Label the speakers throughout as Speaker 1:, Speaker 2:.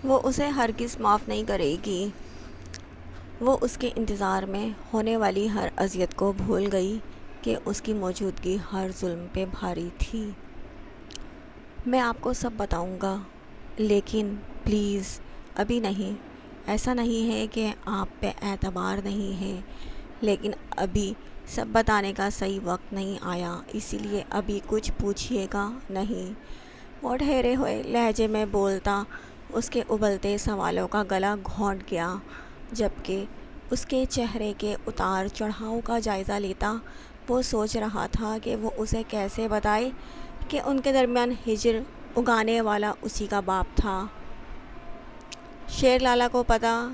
Speaker 1: وہ اسے ہرگز معاف نہیں کرے گی۔ وہ اس کے انتظار میں ہونے والی ہر اذیت کو بھول گئی کہ اس کی موجودگی ہر ظلم پہ بھاری تھی۔ میں آپ کو سب بتاؤں گا، لیکن پلیز ابھی نہیں۔ ایسا نہیں ہے کہ آپ پہ اعتبار نہیں ہے، لیکن ابھی سب بتانے کا صحیح وقت نہیں آیا، اسی لیے ابھی کچھ پوچھیے گا نہیں۔ وہ ٹھہرے ہوئے لہجے میں بولتا اس کے ابلتے سوالوں کا گلا گھونٹ گیا، جبکہ اس کے چہرے کے اتار چڑھاؤ کا جائزہ لیتا۔ وہ سوچ رہا تھا کہ وہ اسے کیسے بتائے کہ ان کے درمیان ہجر اگانے والا اسی کا باپ تھا۔ شیر لالا کو پتہ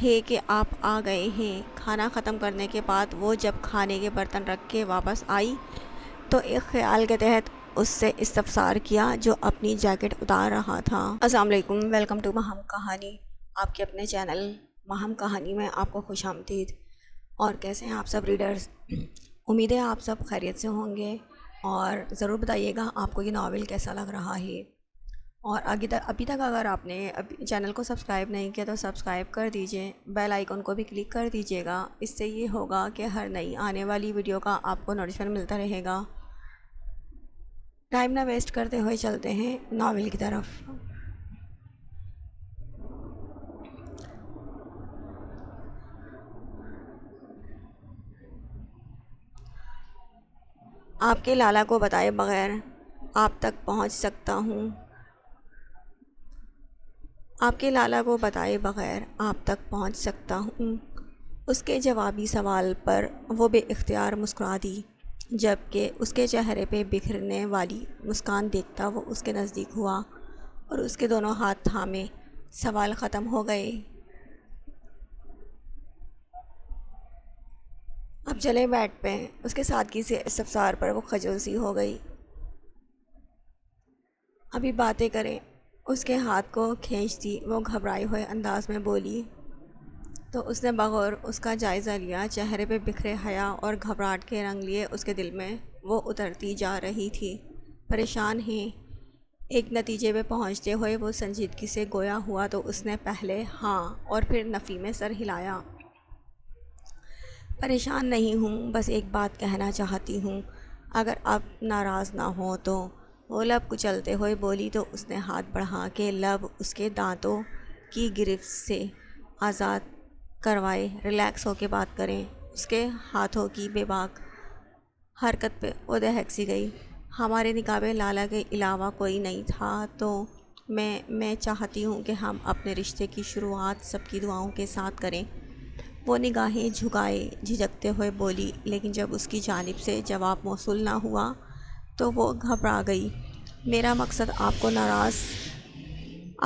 Speaker 1: ہے کہ آپ آ گئے ہیں۔ کھانا ختم کرنے کے بعد وہ جب کھانے کے برتن رکھ کے واپس آئی تو ایک خیال کے تحت اس سے استفسار کیا جو اپنی جیکٹ اتار رہا تھا۔ السلام علیکم، ویلکم ٹو ماہم کہانی، آپ کے اپنے چینل ماہم کہانی میں آپ کو خوش آمدید۔ اور کیسے ہیں آپ سب ریڈرز؟ امید ہے آپ سب خیریت سے ہوں گے، اور ضرور بتائیے گا آپ کو یہ ناول کیسا لگ رہا ہے۔ اور ابھی تک اگر آپ نے چینل کو سبسکرائب نہیں کیا تو سبسکرائب کر دیجئے، بیل آئیکن کو بھی کلک کر دیجئے گا۔ اس سے یہ ہوگا کہ ہر نئی آنے والی ویڈیو کا آپ کو نوٹیفیکیشن ملتا رہے گا۔ ٹائم نہ ویسٹ کرتے ہوئے چلتے ہیں ناول کی طرف۔ آپ کے لالا کو بتائے بغیر آپ تک پہنچ سکتا ہوں۔ آپ کے لالا کو بتائے بغیر آپ تک پہنچ سکتا ہوں۔ اس کے جوابی سوال پر وہ بے اختیار مسکرا دی، جبکہ اس کے چہرے پہ بکھرنے والی مسکان دیکھتا وہ اس کے نزدیک ہوا اور اس کے دونوں ہاتھ تھامے۔ سوال ختم ہو گئے، اب چلے بیٹھ پہ۔ اس کے سادگی سے استفسار پر وہ خجل سی ہو گئی۔ ابھی باتیں کریں، اس کے ہاتھ کو کھینچتی وہ گھبرائے ہوئے انداز میں بولی۔ تو اس نے بغور اس کا جائزہ لیا، چہرے پہ بکھرے حیا اور گھبراہٹ کے رنگ لیے اس کے دل میں وہ اترتی جا رہی تھی۔ پریشان ہیں؟ ایک نتیجے پہ پہنچتے ہوئے وہ سنجیدگی سے گویا ہوا تو اس نے پہلے ہاں اور پھر نفی میں سر ہلایا۔ پریشان نہیں ہوں، بس ایک بات کہنا چاہتی ہوں، اگر آپ ناراض نہ ہوں تو۔ وہ لب کچلتے ہوئے بولی تو اس نے ہاتھ بڑھا کے لب اس کے دانتوں کی گرفت سے آزاد کروائے۔ ریلیکس ہو کے بات کریں۔ اس کے ہاتھوں کی بے باک حرکت پہ وہ دہک سی گئی۔ ہمارے نکاح میں لالا کے علاوہ کوئی نہیں تھا، تو میں چاہتی ہوں کہ ہم اپنے رشتے کی شروعات سب کی دعاؤں کے ساتھ کریں۔ وہ نگاہیں جھکائے جھجکتے ہوئے بولی، لیکن جب اس کی جانب سے جواب موصول نہ ہوا تو وہ گھبرا گئی۔ میرا مقصد آپ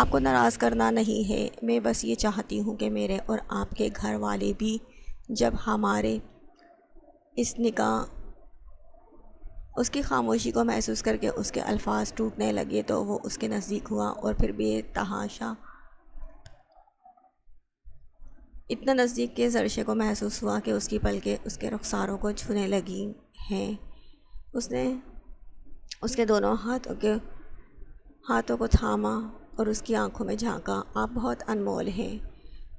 Speaker 1: کو ناراض کرنا نہیں ہے، میں بس یہ چاہتی ہوں کہ میرے اور آپ کے گھر والے بھی جب ہمارے اس نکاح۔ اس کی خاموشی کو محسوس کر کے اس کے الفاظ ٹوٹنے لگے تو وہ اس کے نزدیک ہوا اور پھر بے تحاشا اتنا نزدیک کہ زرشے کو محسوس ہوا کہ اس کی پلکیں اس کے رخساروں کو چھونے لگی ہیں۔ اس نے اس کے دونوں ہاتھوں کو تھاما اور اس کی آنکھوں میں جھانکا۔ آپ بہت انمول ہیں۔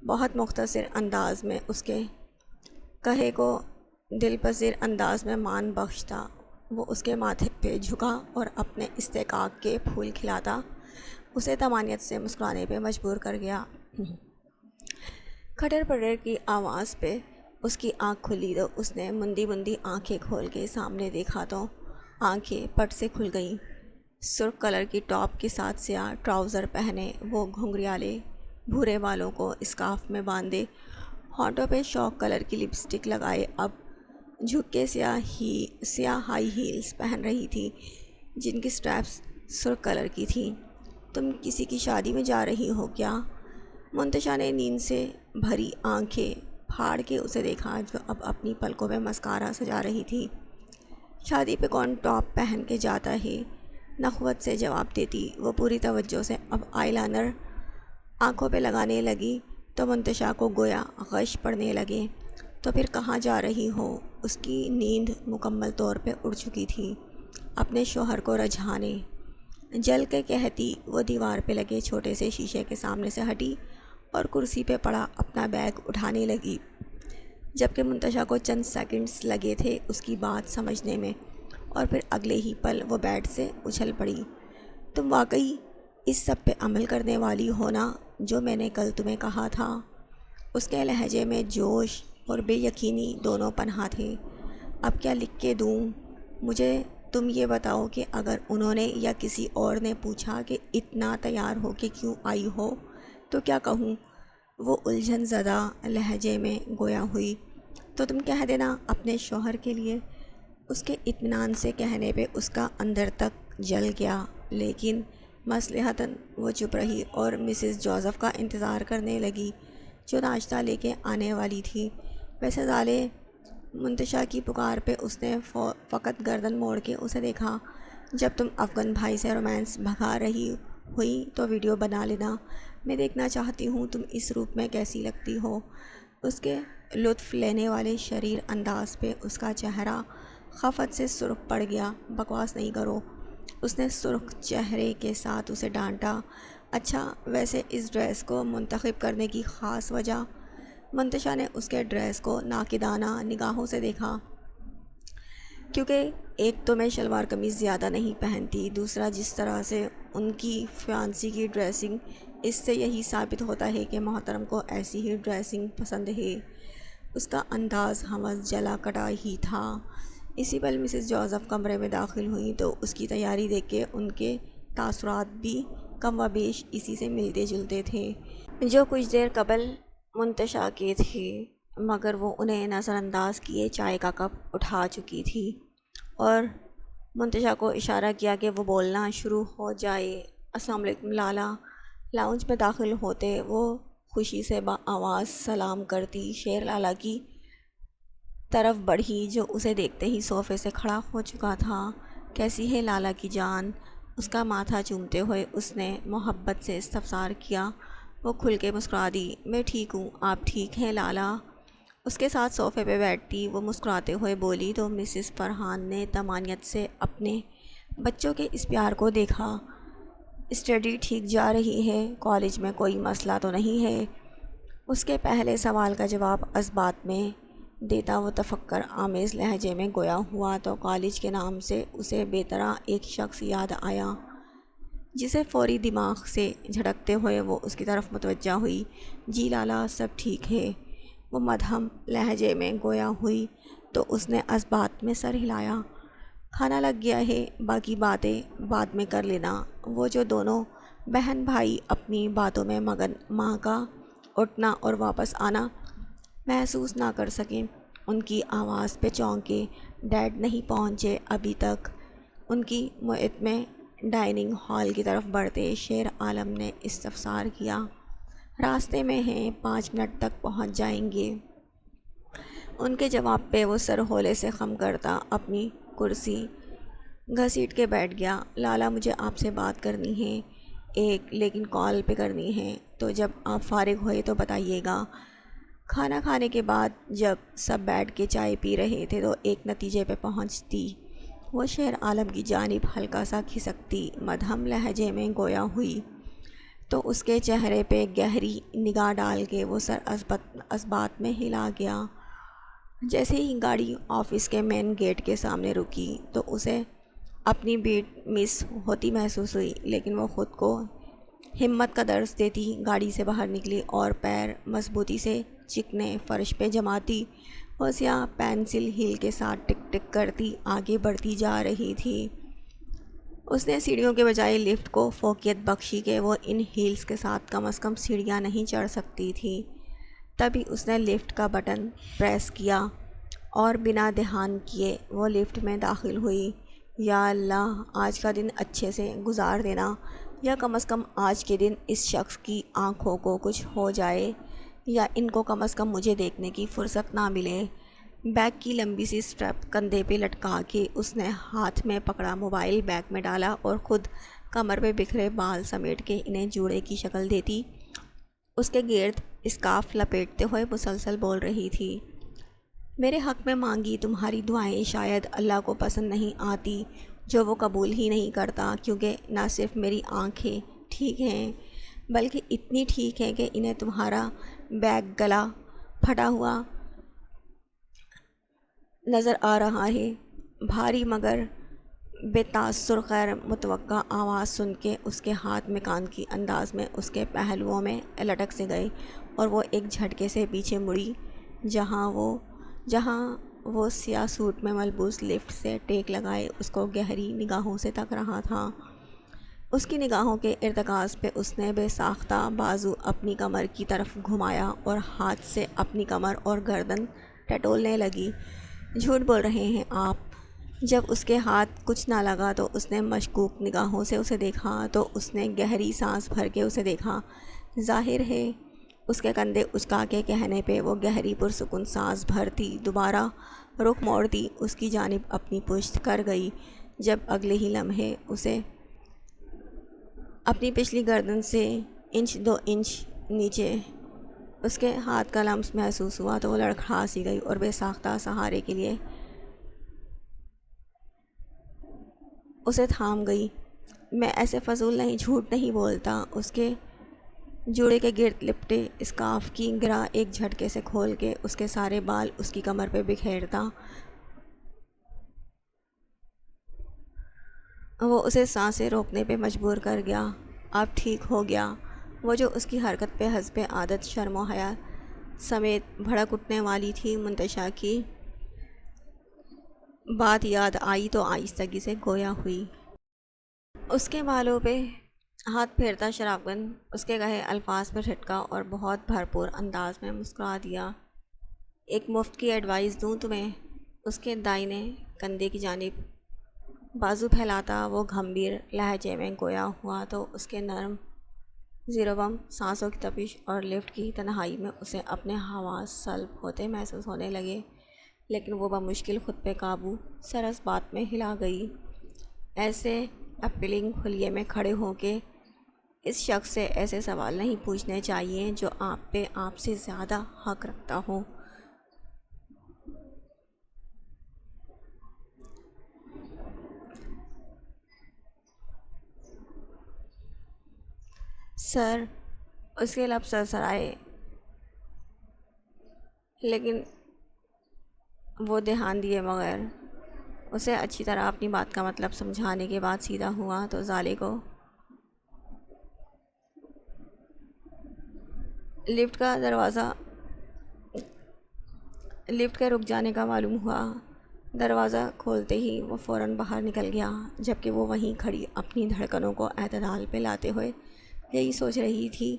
Speaker 1: بہت مختصر انداز میں اس کے کہے کو دل پذیر انداز میں مان بخشتا وہ اس کے ماتھے پہ جھکا اور اپنے استحقاق کے پھول کھلاتا اسے طمانینت سے مسکرانے پہ مجبور کر گیا۔ کھٹر پٹر کی آواز پہ اس کی آنکھ کھلی تو اس نے مندی آنکھیں کھول کے سامنے دیکھا تو آنکھیں پٹ سے کھل گئیں۔ سرخ کلر کی ٹاپ کے ساتھ سیاہ ٹراؤزر پہنے وہ گھنگریالے بھورے بالوں کو اسکارف میں باندھے، ہونٹوں پہ شوق کلر کی لپسٹک لگائے اب جھک کے سیاہ ہائی ہیلز پہن رہی تھی جن کی سٹریپس سرخ کلر کی تھیں۔ تم کسی کی شادی میں جا رہی ہو کیا؟ منتشا نے نیند سے بھری آنکھیں پھاڑ کے اسے دیکھا جو اب اپنی پلکوں میں مسکارا سجا رہی تھی۔ شادی پہ کون ٹاپ پہن کے جاتا ہے؟ نخوت سے جواب دیتی وہ پوری توجہ سے اب آئی لائنر آنکھوں پہ لگانے لگی تو منتشا کو گویا غش پڑنے لگے۔ تو پھر کہاں جا رہی ہو؟ اس کی نیند مکمل طور پہ اڑ چکی تھی۔ اپنے شوہر کو رجھانے۔ جل کے کہتی وہ دیوار پہ لگے چھوٹے سے شیشے کے سامنے سے ہٹی اور کرسی پہ پڑا اپنا بیگ اٹھانے لگی، جبکہ منتشا کو چند سیکنڈز لگے تھے اس کی بات سمجھنے میں، اور پھر اگلے ہی پل وہ بیڈ سے اچھل پڑی۔ تم واقعی اس سب پہ عمل کرنے والی ہو نا جو میں نے کل تمہیں کہا تھا؟ اس کے لہجے میں جوش اور بے یقینی دونوں پنہاں تھے۔ اب کیا لکھ کے دوں؟ مجھے تم یہ بتاؤ کہ اگر انہوں نے یا کسی اور نے پوچھا کہ اتنا تیار ہو کے کیوں آئی ہو تو کیا کہوں؟ وہ الجھن زدہ لہجے میں گویا ہوئی۔ تو تم کہہ دینا اپنے شوہر کے لیے۔ اس کے اطمینان سے کہنے پہ اس کا اندر تک جل گیا، لیکن مصلحتاً وہ چپ رہی اور مسز جوزف کا انتظار کرنے لگی جو ناشتہ لے کے آنے والی تھی۔ ویسے ظالے، منتشا کی پکار پہ اس نے فقط گردن موڑ کے اسے دیکھا۔ جب تم افغان بھائی سے رومانس بھگا رہی ہوئی تو ویڈیو بنا لینا، میں دیکھنا چاہتی ہوں تم اس روپ میں کیسی لگتی ہو۔ اس کے لطف لینے والے شریر انداز پہ اس کا چہرہ خفت سے سرخ پڑ گیا۔ بکواس نہیں کرو، اس نے سرخ چہرے کے ساتھ اسے ڈانٹا۔ اچھا، ویسے اس ڈریس کو منتخب کرنے کی خاص وجہ؟ منتشا نے اس کے ڈریس کو ناقدانہ نگاہوں سے دیکھا۔ کیونکہ ایک تو میں شلوار قمیض زیادہ نہیں پہنتی، دوسرا جس طرح سے ان کی فیانسی کی ڈریسنگ، اس سے یہی ثابت ہوتا ہے کہ محترم کو ایسی ہی ڈریسنگ پسند ہے۔ اس کا انداز حوث جلا کٹا ہی تھا۔ اسی پل مسز جوزف کمرے میں داخل ہوئیں تو اس کی تیاری دیکھ کے ان کے تاثرات بھی کم و بیش اسی سے ملتے جلتے تھے جو کچھ دیر قبل منتشا کے تھے، مگر وہ انہیں نظر انداز کیے چائے کا کپ اٹھا چکی تھی اور منتشا کو اشارہ کیا کہ وہ بولنا شروع ہو جائے۔ السلام علیکم لالا۔ لاؤنج میں داخل ہوتے وہ خوشی سے آواز سلام کرتی شیر لالا کی طرف بڑھی جو اسے دیکھتے ہی صوفے سے کھڑا ہو چکا تھا۔ کیسی ہے لالا کی جان؟ اس کا ماتھا چومتے ہوئے اس نے محبت سے استفسار کیا۔ وہ کھل کے مسکرا دی۔ میں ٹھیک ہوں، آپ ٹھیک ہیں لالا؟ اس کے ساتھ صوفے پہ بیٹھتی وہ مسکراتے ہوئے بولی تو مسز فرحان نے طمانینت سے اپنے بچوں کے اس پیار کو دیکھا۔ اسٹڈی ٹھیک جا رہی ہے؟ کالج میں کوئی مسئلہ تو نہیں ہے؟ اس کے پہلے سوال کا جواب اسبات میں دیتا وہ تفکر آمیز لہجے میں گویا ہوا تو کالج کے نام سے اسے بے طرح ایک شخص یاد آیا جسے فوری دماغ سے جھٹکتے ہوئے وہ اس کی طرف متوجہ ہوئی۔ جی لالا، سب ٹھیک ہے، وہ مدھم لہجے میں گویا ہوئی تو اس نے اسبات میں سر ہلایا۔ کھانا لگ گیا ہے، باقی باتیں بعد میں کر لینا۔ وہ جو دونوں بہن بھائی اپنی باتوں میں مگن، ماں کا اٹھنا اور واپس آنا محسوس نہ کر سکیں، ان کی آواز پہ چونکے۔ ڈیڈ نہیں پہنچے ابھی تک؟ ان کی معد میں ڈائننگ ہال کی طرف بڑھتے شیر عالم نے استفسار کیا۔ راستے میں ہیں، 5 منٹ تک پہنچ جائیں گے۔ ان کے جواب پہ وہ سر ہولے سے خم کرتا اپنی کرسی گھسیٹ کے بیٹھ گیا۔ لالا، مجھے آپ سے بات کرنی ہے ایک، لیکن کال پہ کرنی ہے، تو جب آپ فارغ ہوئے تو بتائیے گا۔ کھانا کھانے کے بعد جب سب بیٹھ کے چائے پی رہے تھے تو ایک نتیجے پہ پہنچتی وہ شیر عالم کی جانب ہلکا سا کھسکتی مدھم لہجے میں گویا ہوئی تو اس کے چہرے پہ گہری نگاہ ڈال کے وہ سر اسبات میں ہلا گیا۔ جیسے ہی گاڑی آفس کے مین گیٹ کے سامنے رکی تو اسے اپنی بیٹ مس ہوتی محسوس ہوئی، لیکن وہ خود کو ہمت کا درس دیتی گاڑی سے باہر نکلی اور پیر مضبوطی سے چکنے فرش پہ جماتی وہ سیاہ پینسل ہیل کے ساتھ ٹک ٹک کرتی آگے بڑھتی جا رہی تھی۔ اس نے سیڑھیوں کے بجائے لفٹ کو فوقیت بخشی کہ وہ ان ہیلز کے ساتھ کم از کم سیڑھیاں نہیں چڑھ سکتی تھی۔ تبھی اس نے لفٹ کا بٹن پریس کیا اور بنا دھیان کیے وہ لفٹ میں داخل ہوئی۔ یا اللہ، آج کا دن اچھے سے گزار دینا، یا کم از کم آج کے دن اس شخص کی آنکھوں کو کچھ ہو جائے، یا ان کو کم از کم مجھے دیکھنے کی فرصت نہ ملے۔ بیگ کی لمبی سی سٹریپ کندھے پہ لٹکا کے اس نے ہاتھ میں پکڑا موبائل بیگ میں ڈالا اور خود کمر پہ بکھرے بال سمیٹ کے انہیں جوڑے کی شکل دیتی اس کے گرد اسکارف لپیٹتے ہوئے مسلسل بول رہی تھی۔ میرے حق میں مانگی تمہاری دعائیں شاید اللہ کو پسند نہیں آتی، جو وہ قبول ہی نہیں کرتا، کیونکہ نہ صرف میری آنکھیں ٹھیک ہیں بلکہ اتنی ٹھیک ہیں کہ انہیں تمہارا بیگ گلا پھٹا ہوا نظر آ رہا ہے۔ بھاری مگر بے تاثر غیر متوقع آواز سن کے اس کے ہاتھ مکانکی انداز میں اس کے پہلوؤں میں لٹک سے گئے اور وہ ایک جھٹکے سے پیچھے مڑی، جہاں وہ سیاہ سوٹ میں ملبوس لفٹ سے ٹیک لگائے اس کو گہری نگاہوں سے تک رہا تھا۔ اس کی نگاہوں کے ارتکاز پہ اس نے بے ساختہ بازو اپنی کمر کی طرف گھمایا اور ہاتھ سے اپنی کمر اور گردن ٹٹولنے لگی۔ جھوٹ بول رہے ہیں آپ۔ جب اس کے ہاتھ کچھ نہ لگا تو اس نے مشکوک نگاہوں سے اسے دیکھا تو اس نے گہری سانس بھر کے اسے دیکھا۔ ظاہر ہے اس کے کندھے اچکا کے کہنے پہ وہ گہری پرسکون سانس بھرتی دوبارہ رخ موڑتی اس کی جانب اپنی پشت کر گئی، جب اگلے ہی لمحے اسے اپنی پچھلی گردن سے 1-2 انچ نیچے اس کے ہاتھ کا لمس محسوس ہوا تو وہ لڑکھڑا سی گئی اور بے ساختہ سہارے کے لیے اسے تھام گئی۔ میں ایسے فضول نہیں، جھوٹ نہیں بولتا۔ اس کے جوڑے کے گرد لپٹے اسکارف کی گرہ ایک جھٹکے سے کھول کے اس کے سارے بال اس کی کمر پہ بکھیرتا وہ اسے سانسیں روکنے پہ مجبور کر گیا۔ اب ٹھیک ہو گیا۔ وہ جو اس کی حرکت پہ حسب عادت شرم و حیا سمیت بھڑک اٹھنے والی تھی، منتشا کی بات یاد آئی تو آہستگی سے گویا ہوئی۔ اس کے بالوں پہ ہاتھ پھیرتا شرابگن اس کے کہے الفاظ پر ٹھٹکا اور بہت بھرپور انداز میں مسکرا دیا۔ ایک مفت کی ایڈوائس دوں تمہیں؟ اس کے دائیں کندھے کی جانب بازو پھیلاتا وہ گھمبیر لہجے میں گویا ہوا تو اس کے نرم زیربم سانسوں کی تپش اور لفٹ کی تنہائی میں اسے اپنے حواس سلب ہوتے محسوس ہونے لگے، لیکن وہ بمشکل خود پہ قابو سر اس بات میں ہلا گئی۔ ایسے اپیلنگ حلیے میں کھڑے ہو کے اس شخص سے ایسے سوال نہیں پوچھنے چاہیے جو آپ پہ آپ سے زیادہ حق رکھتا ہو۔ سر، اس کے لب سرسرائے، لیکن وہ دھیان دیے بغیر اسے اچھی طرح اپنی بات کا مطلب سمجھانے کے بعد سیدھا ہوا تو ظالے کو لفٹ کے رک جانے کا معلوم ہوا۔ دروازہ کھولتے ہی وہ فوراً باہر نکل گیا، جبکہ وہ وہیں کھڑی اپنی دھڑکنوں کو اعتدال پہ لاتے ہوئے یہی سوچ رہی تھی،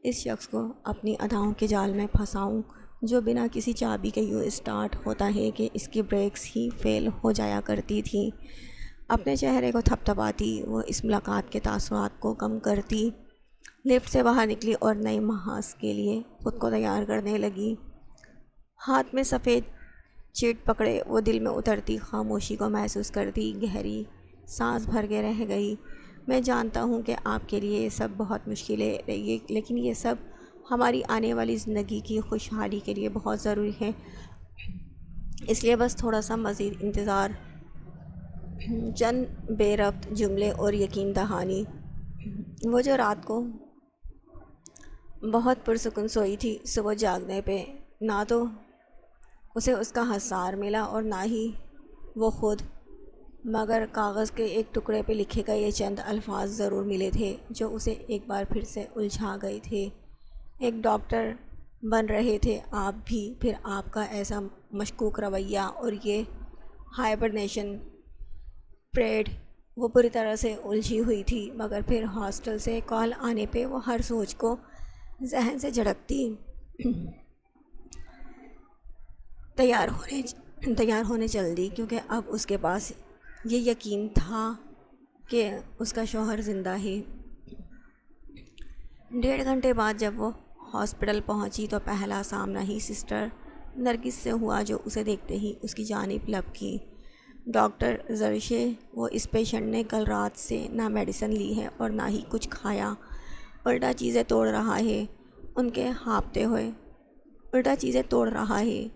Speaker 1: اس شخص کو اپنی اداؤں کے جال میں پھنساؤں جو بنا کسی چابی کے یوں اسٹارٹ ہوتا ہے کہ اس کی بریکس ہی فیل ہو جایا کرتی تھی۔ اپنے چہرے کو تھپ تھپاتی وہ اس ملاقات کے تاثرات کو کم کرتی لفٹ سے باہر نکلی اور نئے محاذ کے لیے خود کو تیار کرنے لگی۔ ہاتھ میں سفید چیٹ پکڑے وہ دل میں اترتی خاموشی کو محسوس کرتی گہری سانس بھر کے رہ گئی۔ میں جانتا ہوں کہ آپ کے لیے یہ سب بہت مشکل ہے، لیکن یہ سب ہماری آنے والی زندگی کی خوشحالی کے لیے بہت ضروری ہے، اس لیے بس تھوڑا سا مزید انتظار۔ چند بے ربط جملے اور یقین دہانی۔ وہ جو رات کو بہت پرسکون سوئی تھی، صبح جاگنے پہ نہ تو اسے اس کا حصار ملا اور نہ ہی وہ خود، مگر کاغذ کے ایک ٹکڑے پہ لکھے گئے یہ چند الفاظ ضرور ملے تھے جو اسے ایک بار پھر سے الجھا گئے تھے۔ ایک ڈاکٹر بن رہے تھے آپ بھی، پھر آپ کا ایسا مشکوک رویہ اور یہ ہائبرنیشن پریڈ۔ وہ پوری طرح سے الجھی ہوئی تھی، مگر پھر ہاسٹل سے کال آنے پہ وہ ہر سوچ کو ذہن سے جھڑکتی تیار ہونے چل دی، کیونکہ اب اس کے پاس یہ یقین تھا کہ اس کا شوہر زندہ ہے۔ 1.5 گھنٹے بعد جب وہ ہاسپٹل پہنچی تو پہلا سامنا ہی سسٹر نرگس سے ہوا، جو اسے دیکھتے ہی اس کی جانب لب کی۔ ڈاکٹر زرشے، وہ اس پیشنٹ نے کل رات سے نہ میڈیسن لی ہے اور نہ ہی کچھ کھایا، الٹا چیزیں توڑ رہا ہے۔ ان کے ہانپتے ہوئے الٹا چیزیں توڑ رہا ہے،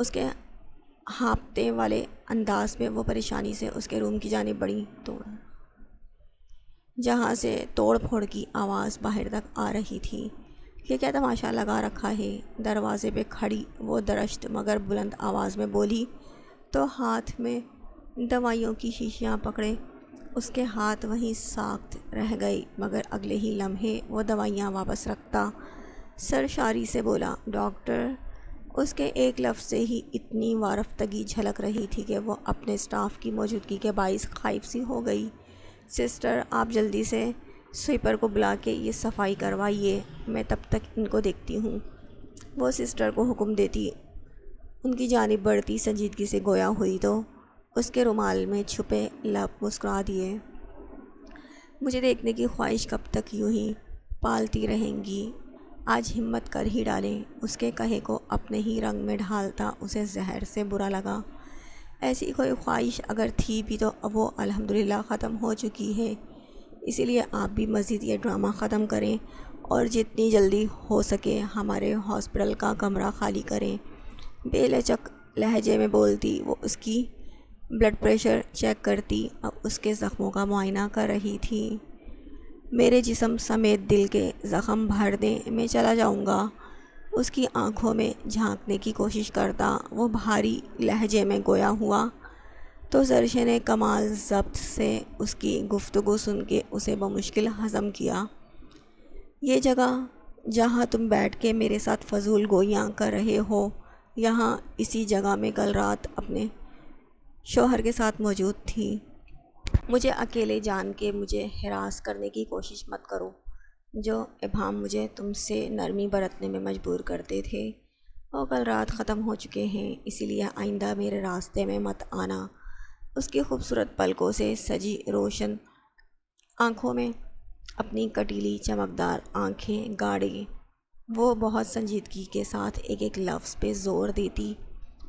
Speaker 1: اس کے ہانپتے والے انداز میں وہ پریشانی سے اس کے روم کی جانب بڑھی جہاں سے توڑ پھوڑ کی آواز باہر تک آ رہی تھی۔ یہ کیا تماشا لگا رکھا ہے؟ دروازے پہ کھڑی وہ درشت مگر بلند آواز میں بولی تو ہاتھ میں دوائیوں کی شیشیاں پکڑے اس کے ہاتھ وہیں ساکت رہ گئے، مگر اگلے ہی لمحے وہ دوائیاں واپس رکھتا سرشاری سے بولا ڈاکٹر۔ اس کے ایک لفظ سے ہی اتنی وارفتگی جھلک رہی تھی کہ وہ اپنے سٹاف کی موجودگی کے باعث خائف سی ہو گئی۔ سسٹر، آپ جلدی سے سویپر کو بلا کے یہ صفائی کروائیے، میں تب تک ان کو دیکھتی ہوں۔ وہ سسٹر کو حکم دیتی ان کی جانب بڑھتی سنجیدگی سے گویا ہوئی تو اس کے رومال میں چھپے لب مسکرا دیے۔ مجھے دیکھنے کی خواہش کب تک یوں ہی پالتی رہیں گی؟ آج ہمت کر ہی ڈالیں۔ اس کے کہے کو اپنے ہی رنگ میں ڈھالتا اسے زہر سے برا لگا۔ ایسی کوئی خواہش اگر تھی بھی تو وہ الحمدللہ ختم ہو چکی ہے، اسی لیے آپ بھی مزید یہ ڈرامہ ختم کریں اور جتنی جلدی ہو سکے ہمارے ہاسپٹل کا کمرہ خالی کریں۔ بے لچک لہجے میں بولتی وہ اس کی بلڈ پریشر چیک کرتی، اب اس کے زخموں کا معائنہ کر رہی تھی۔ میرے جسم سمیت دل کے زخم بھر دیں، میں چلا جاؤں گا۔ اس کی آنکھوں میں جھانکنے کی کوشش کرتا وہ بھاری لہجے میں گویا ہوا تو زرشے نے کمال ضبط سے اس کی گفتگو سن کے اسے بمشکل ہضم کیا۔ یہ جگہ جہاں تم بیٹھ کے میرے ساتھ فضول گوئیاں کر رہے ہو، یہاں اسی جگہ میں کل رات اپنے شوہر کے ساتھ موجود تھی۔ مجھے اکیلے جان کے مجھے ہراس کرنے کی کوشش مت کرو۔ جو ابہام مجھے تم سے نرمی برتنے میں مجبور کرتے تھے وہ کل رات ختم ہو چکے ہیں، اسی لیے آئندہ میرے راستے میں مت آنا۔ اس کی خوبصورت پلکوں سے سجی روشن آنکھوں میں اپنی کٹیلی چمکدار آنکھیں گاڑے وہ بہت سنجیدگی کے ساتھ ایک ایک لفظ پہ زور دیتی،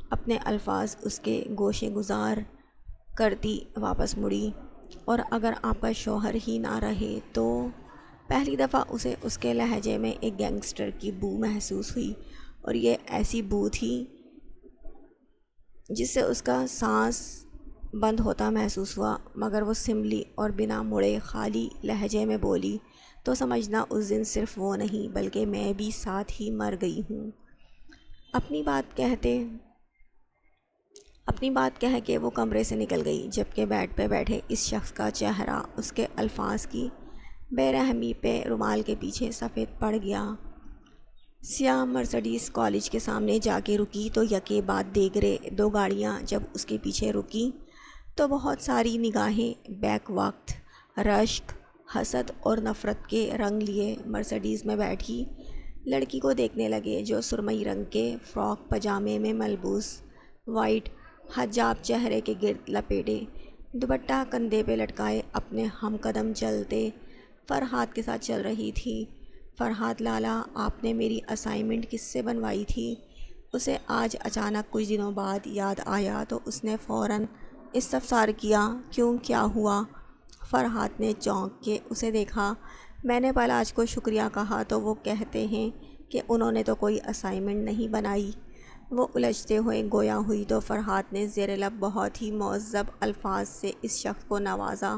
Speaker 1: اپنے الفاظ اس کے گوشے گزار کرتی واپس مڑی۔ اور اگر آپ کا شوہر ہی نہ رہے تو؟ پہلی دفعہ اسے اس کے لہجے میں ایک گینگسٹر کی بو محسوس ہوئی، اور یہ ایسی بو تھی جس سے اس کا سانس بند ہوتا محسوس ہوا، مگر وہ سنبھلی اور بنا مڑے خالی لہجے میں بولی تو سمجھنا اس دن صرف وہ نہیں بلکہ میں بھی ساتھ ہی مر گئی ہوں۔ اپنی بات کہہ کے وہ کمرے سے نکل گئی، جبکہ بیڈ پہ بیٹھے اس شخص کا چہرہ اس کے الفاظ کی بے رحمی پہ رومال کے پیچھے سفید پڑ گیا۔ سیاہ مرسڈیز کالج کے سامنے جا کے رکی تو یکے بعد دیگرے دو گاڑیاں جب اس کے پیچھے رکی تو بہت ساری نگاہیں بیک وقت رشک، حسد اور نفرت کے رنگ لیے مرسڈیز میں بیٹھی لڑکی کو دیکھنے لگے، جو سرمئی رنگ کے فراک پاجامے میں ملبوس، وائٹ حجاب چہرے کے گرد لپیٹے، دوپٹہ کندھے پہ لٹکائے اپنے ہم قدم چلتے فرحات کے ساتھ چل رہی تھی۔ فرحات لالا، آپ نے میری اسائنمنٹ کس سے بنوائی تھی؟ اسے آج اچانک کچھ دنوں بعد یاد آیا تو اس نے فوراً استفسار کیا، کیوں، کیا ہوا؟ فرحات نے چونک کے اسے دیکھا۔ میں نے پلاج کو شکریہ کہا تو وہ کہتے ہیں کہ انہوں نے تو کوئی اسائنمنٹ نہیں بنائی۔ وہ الجھتے ہوئے گویا ہوئی تو فرحات نے زیر لب بہت ہی مہذب الفاظ سے اس شخص کو نوازا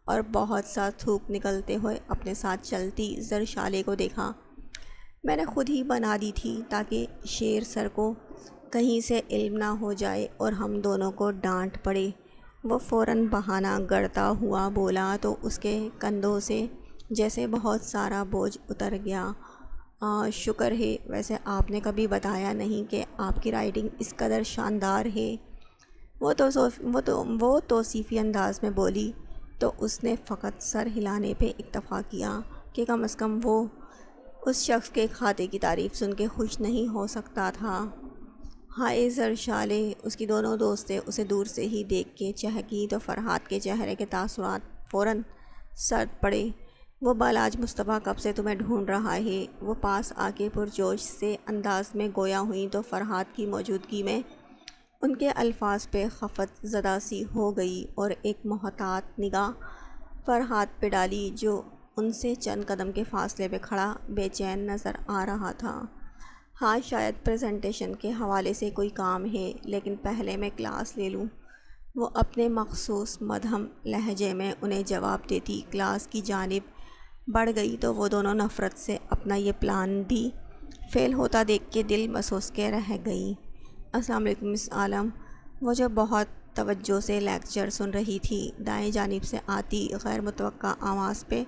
Speaker 1: اور بہت سا تھوک نکلتے ہوئے اپنے ساتھ چلتی زرشالے کو دیکھا۔ میں نے خود ہی بنا دی تھی تاکہ شیر سر کو کہیں سے علم نہ ہو جائے اور ہم دونوں کو ڈانٹ پڑے۔ وہ فوراً بہانہ گڑتا ہوا بولا تو اس کے کندھوں سے جیسے بہت سارا بوجھ اتر گیا۔ شکر ہے، ویسے آپ نے کبھی بتایا نہیں کہ آپ کی رائٹنگ اس قدر شاندار ہے۔ وہ توصیفی انداز میں بولی تو اس نے فقط سر ہلانے پہ اکتفا کیا کہ کم از کم وہ اس شخص کے کھاتے کی تعریف سن کے خوش نہیں ہو سکتا تھا۔ ہائے زرشالے، اس کی دونوں دوستیں اسے دور سے ہی دیکھ کے چہکی تو فرحات کے چہرے کے تاثرات فوراً سرد پڑے۔ وہ بالاج مصطفیٰ کب سے تمہیں ڈھونڈ رہا ہے۔ وہ پاس آ کے پرجوش سے انداز میں گویا ہوئیں تو فرحات کی موجودگی میں ان کے الفاظ پہ خفت زدہ سی ہو گئی اور ایک محتاط نگاہ فرحات پہ ڈالی جو ان سے چند قدم کے فاصلے پہ کھڑا بے چین نظر آ رہا تھا۔ ہاں شاید پریزنٹیشن کے حوالے سے کوئی کام ہے، لیکن پہلے میں کلاس لے لوں۔ وہ اپنے مخصوص مدھم لہجے میں انہیں جواب دیتی کلاس کی جانب بڑھ گئی تو وہ دونوں نفرت سے اپنا یہ پلان بھی فیل ہوتا دیکھ کے دل مسوس کے رہ گئی۔ السلام علیکم مس عالم۔ وہ جو بہت توجہ سے لیکچر سن رہی تھی، دائیں جانب سے آتی غیر متوقع آواز پہ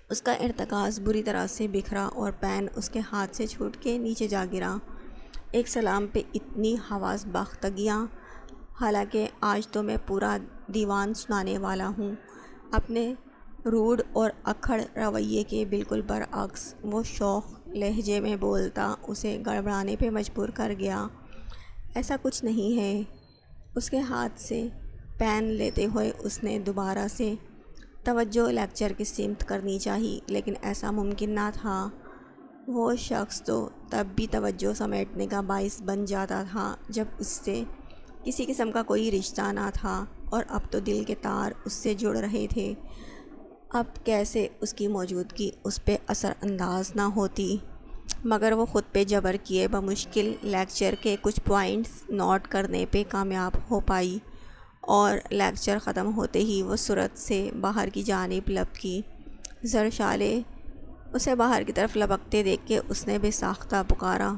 Speaker 1: اس کا ارتکاز بری طرح سے بکھرا اور پین اس کے ہاتھ سے چھوٹ کے نیچے جا گرا۔ ایک سلام پہ اتنی حواس باختگیاں، حالانکہ آج تو میں پورا دیوان سنانے والا ہوں۔ اپنے روڈ اور اکھڑ رویے کے بالکل برعکس وہ شوخ لہجے میں بولتا اسے گڑبڑانے پہ مجبور کر گیا۔ ایسا کچھ نہیں ہے۔ اس کے ہاتھ سے پین لیتے ہوئے اس نے دوبارہ سے توجہ لیکچر کی سمت کرنی چاہی، لیکن ایسا ممکن نہ تھا۔ وہ شخص تو تب بھی توجہ سمیٹنے کا باعث بن جاتا تھا جب اس سے کسی قسم کا کوئی رشتہ نہ تھا، اور اب تو دل کے تار اس سے جڑ رہے تھے۔ اب کیسے اس کی موجودگی اس پہ اثر انداز نہ ہوتی؟ مگر وہ خود پہ جبر کیے بمشکل لیکچر کے کچھ پوائنٹس نوٹ کرنے پہ کامیاب ہو پائی، اور لیکچر ختم ہوتے ہی وہ سرعت سے باہر کی جانب لپکی۔ زرشالے اسے باہر کی طرف لپکتے دیکھ کے اس نے بے ساختہ پکارا،